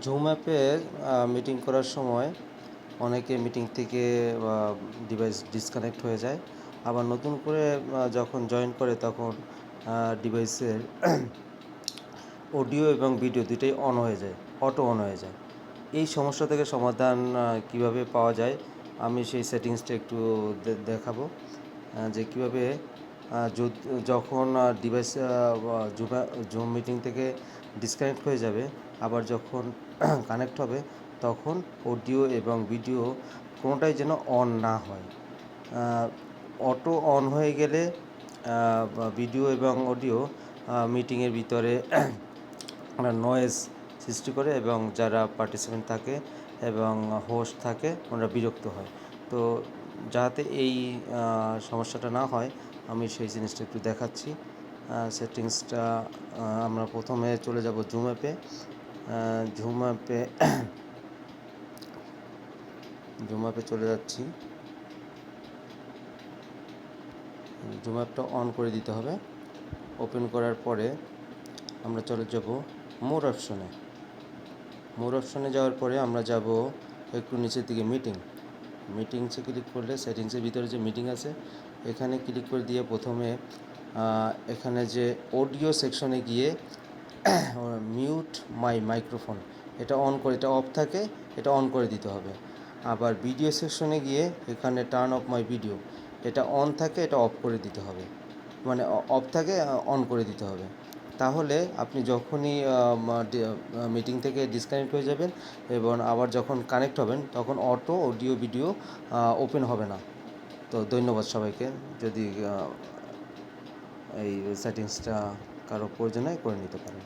Zoom অ্যাপে meeting করার সময় অনেকে মিটিং থেকে ডিভাইস ডিসকানেক্ট হয়ে যায়। আবার নতুন করে যখন জয়েন করে তখন ডিভাইসের অডিও এবং ভিডিও দুটোই অন হয়ে যায়, অটো অন হয়ে যায়। এই সমস্যা থেকে সমাধান কীভাবে পাওয়া যায়, আমি সেই সেটিংসটা একটু দেখাবো যে কীভাবে যখন ডিভাইস জুম মিটিং থেকে ডিসকানেক্ট হয়ে যাবে, আবার যখন কানেক্ট হবে তখন অডিও এবং ভিডিও কোনোটাই যেন অন না হয়। অটো অন হয়ে গেলে ভিডিও এবং অডিও মিটিংয়ের ভিতরে নয়েজ সৃষ্টি করে এবং যারা পার্টিসিপেন্ট থাকে এবং হোস্ট থাকে ওনারা বিরক্ত হয়। তো যাতে এই সমস্যাটা না হয় আমি সেই জিনিসটা একটু দেখাচ্ছি। সেটিংসটা আমরা প্রথমে চলে যাব জুম অ্যাপে। জুম অ্যাপে চলে যাচ্ছি। জুম অ্যাপটা অন করে দিতে হবে। ওপেন করার পরে আমরা চলে যাব মোর অপশনে যাওয়ার পরে আমরা যাব একটু নিচের দিকে মিটিংসে ক্লিক করলে সেটিংসের ভিতরে যে মিটিং আছে এখানে ক্লিক করে দিয়ে প্রথমে এখানে যে অডিও সেকশনে গিয়ে মিউট মাই মাইক্রোফোন এটা অন করে, এটা অফ থাকে এটা অন করে দিতে হবে। আবার ভিডিও সেকশনে গিয়ে এখানে টার্ন অফ মাই ভিডিও এটা অন থাকে এটা অফ করে দিতে হবে, মানে অফ থাকে অন করে দিতে হবে। তাহলে আপনি যখনই মিটিং থেকে ডিসকানেক্ট হয়ে যাবেন এবং আবার যখন কানেক্ট হবেন তখন অটো অডিও ভিডিও ওপেন হবে না। তো ধন্যবাদ সবাইকে। যদি এই সেটিংসটা কারো প্রয়োজন হয় করে নিতে পারেন।